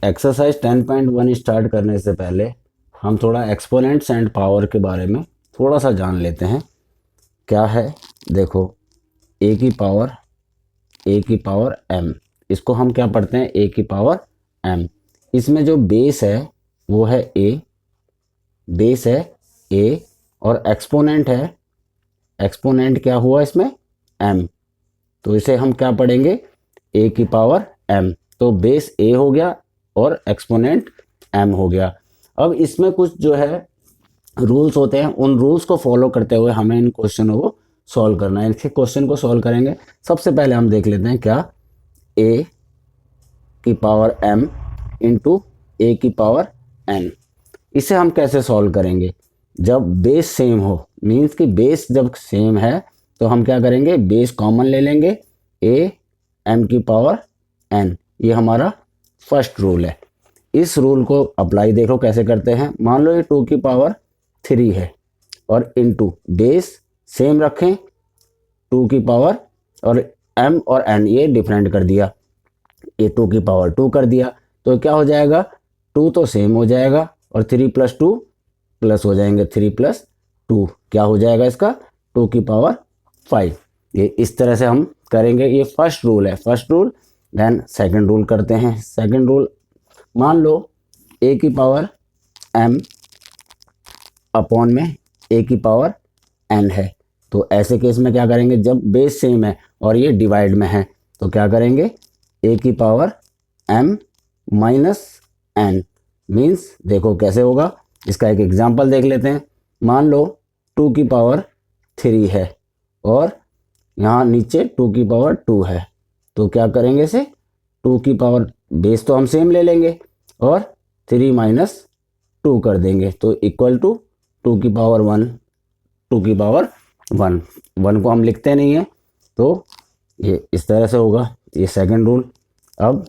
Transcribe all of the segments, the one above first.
Exercise 10.1 start करने से पहले हम थोड़ा एक्सपोनेंट्स एंड पावर के बारे में थोड़ा सा जान लेते हैं। क्या है, देखो, ए की पावर एम, इसको हम क्या पढ़ते हैं, ए की पावर एम। इसमें जो बेस है वो है ए, बेस है ए, और एक्सपोनेंट क्या हुआ इसमें, एम। तो इसे हम क्या पढ़ेंगे, ए की पावर एम। तो बेस ए हो गया और एक्सपोनेंट एम हो गया। अब इसमें कुछ जो है रूल्स होते हैं, उन रूल्स को फॉलो करते हुए हमें इन क्वेश्चनों को सॉल्व करना है। इनके क्वेश्चन को सॉल्व करेंगे। सबसे पहले हम देख लेते हैं क्या, ए की पावर एम इंटू ए की पावर एन। इसे हम कैसे सॉल्व करेंगे, जब बेस सेम हो, मीन्स कि बेस जब सेम है तो हम क्या करेंगे, बेस कॉमन ले लेंगे, ए एम की पावर एन। ये हमारा फर्स्ट रूल है। इस रूल को अप्लाई देखो कैसे करते हैं। मान लो ये 2 की पावर 3 है और इनटू बेस सेम रखें, 2 की पावर, और m और n ये डिफरेंट कर दिया, ये 2 की पावर 2 कर दिया। तो क्या हो जाएगा, 2 तो सेम हो जाएगा और 3 + 2 प्लस हो जाएंगे, 3 + 2 क्या हो जाएगा इसका, 2 की पावर 5। ये इस तरह से हम करेंगे। ये फर्स्ट रूल है, first rule. Then second rule करते हैं। सेकंड रूल, मान लो ए की पावर m अपॉन में ए की पावर n है। तो ऐसे केस में क्या करेंगे, जब बेस सेम है और ये डिवाइड में है तो क्या करेंगे, ए की power m minus n। Means देखो कैसे होगा, इसका एक एग्जांपल देख लेते हैं। मान लो 2 की पावर 3 है और यहाँ नीचे 2 की पावर 2 है। तो क्या करेंगे, इसे 2 की पावर, बेस तो हम सेम ले लेंगे और 3 - 2 कर देंगे, तो इक्वल टू 2 की पावर 1, 2 की पावर 1। 1 को हम लिखते नहीं है, तो ये इस तरह से होगा। ये सेकंड रूल। अब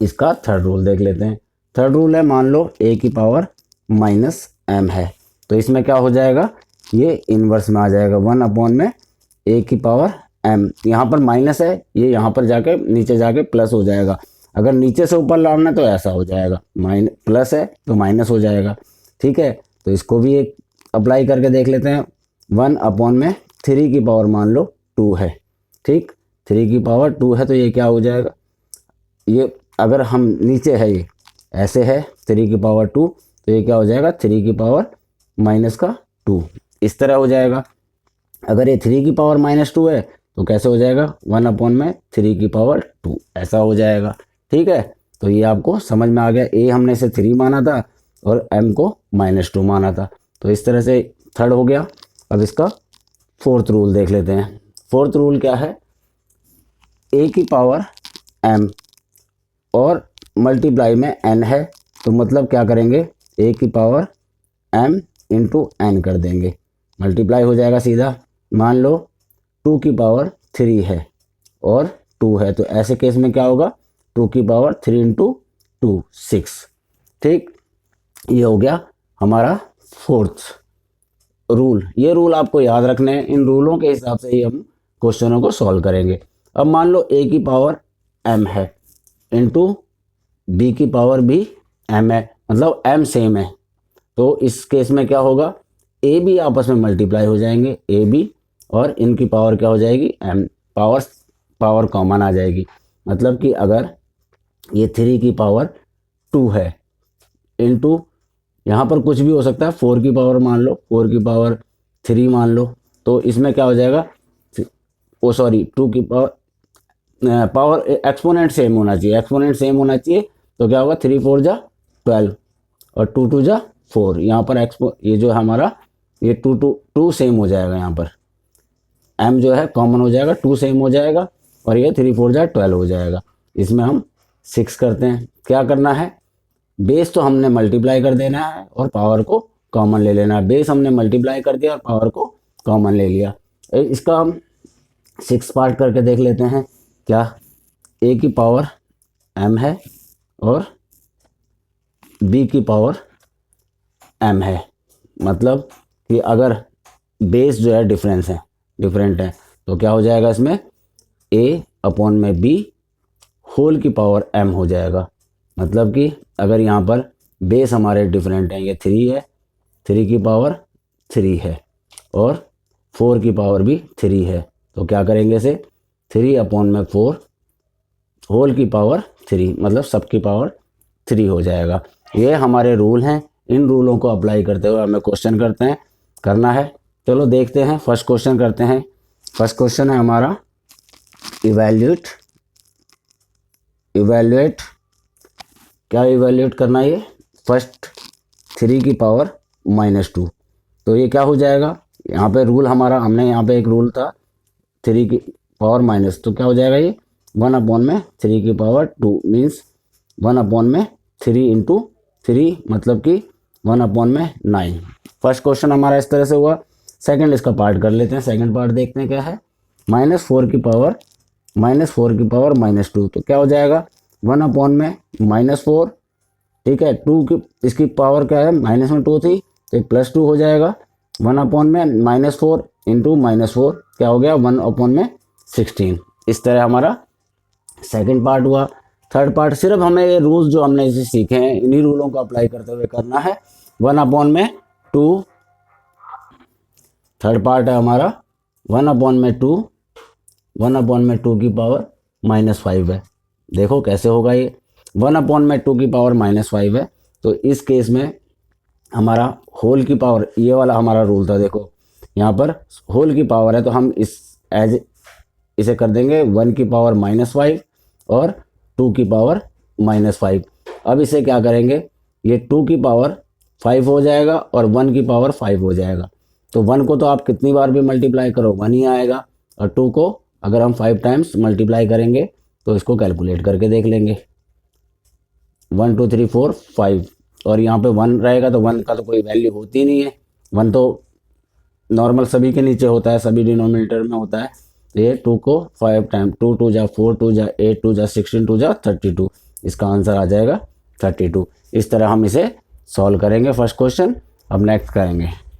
इसका थर्ड रूल देख लेते हैं। थर्ड रूल है, मान लो ए की पावर -m है, तो इसमें क्या हो जाएगा, ये इन्वर्स में आ जाएगा, 1 अपॉन में ए की पावर m। यहाँ पर माइनस है, ये यहाँ पर जाके नीचे जाके प्लस हो जाएगा। अगर नीचे से ऊपर लाना है तो ऐसा हो जाएगा, प्लस है तो माइनस हो जाएगा। ठीक है, तो इसको भी एक अप्लाई करके देख लेते हैं। 1 अपॉन में 3 की पावर मान लो 2 है, ठीक, 3 की पावर 2 है, तो ये क्या हो जाएगा, ये अगर हम नीचे है, ये ऐसे है 3 की पावर 2, तो ये क्या हो जाएगा, 3 की पावर -2, इस तरह हो जाएगा। अगर ये 3 की पावर -2 है तो कैसे हो जाएगा, 1 अपॉन में 3 की पावर 2, ऐसा हो जाएगा। ठीक है, तो ये आपको समझ में आ गया। ए हमने इसे 3 माना था और m को -2 माना था, तो इस तरह से थर्ड हो गया। अब इसका फोर्थ रूल देख लेते हैं। फोर्थ रूल क्या है, ए की पावर m और मल्टीप्लाई में n है, तो मतलब क्या करेंगे, ए की पावर m इंटू n कर देंगे, मल्टीप्लाई हो जाएगा सीधा। मान लो 2 की पावर 3 है और 2 है, तो ऐसे केस में क्या होगा, 2 की पावर 3 × 2 6। ठीक, ये हो गया हमारा फोर्थ रूल। ये रूल आपको याद रखने हैं, इन रूलों के हिसाब से ही हम क्वेश्चनों को सॉल्व करेंगे। अब मान लो ए की पावर m है इंटू बी की पावर भी m है, मतलब m सेम है, तो इस केस में क्या होगा, ए बी आपस में मल्टीप्लाई हो जाएंगे, ए बी, और इनकी पावर क्या हो जाएगी, m, पावर कॉमन आ जाएगी। मतलब कि अगर ये 3 की पावर 2 है इंटू, यहाँ पर कुछ भी हो सकता है, 4 की पावर मान लो, 4 की पावर 3 मान लो, तो इसमें क्या हो जाएगा, 2 की पावर एक्सपोनेंट सेम होना चाहिए, एक्सपोनेंट सेम होना चाहिए। तो क्या होगा, 3 × 4 = 12 और 2 × 2 = 4। यहाँ पर ये जो हमारा ये 2 सेम हो जाएगा, यहाँ पर m जो है कॉमन हो जाएगा, 2 सेम हो जाएगा, और ये 3 × 4 = 12 हो जाएगा। इसमें हम 6 करते हैं। क्या करना है, बेस तो हमने मल्टीप्लाई कर देना है और पावर को कॉमन ले लेना है। बेस हमने मल्टीप्लाई कर दिया और पावर को कॉमन ले लिया। इसका हम 6 पार्ट करके देख लेते हैं। क्या, ए की पावर m है और b की पावर m है, मतलब कि अगर बेस जो है डिफरेंट है तो क्या हो जाएगा, इसमें a अपॉन में b होल की पावर m हो जाएगा। मतलब कि अगर यहाँ पर बेस हमारे डिफरेंट हैं, ये 3 है, 3 की पावर 3 है और 4 की पावर भी 3 है, तो क्या करेंगे इसे 3/4 होल की पावर 3, मतलब सब की पावर 3 हो जाएगा। ये हमारे रूल हैं, इन रूलों को अप्लाई करते हुए हमें क्वेश्चन करना है। चलो देखते हैं, फर्स्ट क्वेश्चन करते हैं। फर्स्ट क्वेश्चन है हमारा इवैल्यूएट क्या इवैल्यूएट करना है, ये फर्स्ट 3 की पावर -2। तो ये क्या हो जाएगा, यहाँ पे रूल हमारा, हमने यहाँ पे एक रूल था 3 की पावर माइनस, तो क्या हो जाएगा ये 1/3 की पावर 2 मीन्स 1/3 इंटू 3, मतलब कि 1/9। फर्स्ट क्वेश्चन हमारा इस तरह से हुआ। सेकंड इसका पार्ट कर लेते हैं, सेकंड पार्ट देखते हैं क्या है। -4 की पावर -2, तो क्या हो जाएगा 1/-4, ठीक है। 2 की इसकी पावर क्या है, माइनस में 2 थी तो +2 हो जाएगा। 1/-4 इंटू -4 क्या हो गया 1/16। इस तरह हमारा सेकंड पार्ट हुआ। थर्ड पार्ट सिर्फ हमें ये रूल्स जो हमने इसे सीखे हैं, इन्हीं रूलों को अप्लाई करते हुए करना है। 1/2, थर्ड पार्ट है हमारा 1/2 की पावर -5 है। देखो कैसे होगा ये, 1/2 की पावर -5 है, तो इस केस में हमारा होल की पावर, ये वाला हमारा रूल था, देखो यहाँ पर होल की पावर है तो हम इसे कर देंगे 1 की पावर -5 और 2 की पावर -5। अब इसे क्या करेंगे, ये 2 की पावर 5 हो जाएगा और 1 की पावर 5 हो जाएगा। तो 1 को तो आप कितनी बार भी मल्टीप्लाई करो 1 ही आएगा, और 2 को अगर हम 5 टाइम्स मल्टीप्लाई करेंगे तो इसको कैलकुलेट करके देख लेंगे। 1 2 3 4 5, और यहाँ पे 1 रहेगा तो 1 का तो कोई वैल्यू होती नहीं है, 1 तो नॉर्मल सभी के नीचे होता है, सभी डिनोमिनेटर में होता है। तो ये 2 को 5 टाइम 2 2 जा 4 2 जा 8 2 जा 16 2 जा 32, इसका आंसर आ जाएगा 32। इस तरह हम इसे सॉल्व करेंगे फर्स्ट क्वेश्चन। अब नेक्स्ट करेंगे।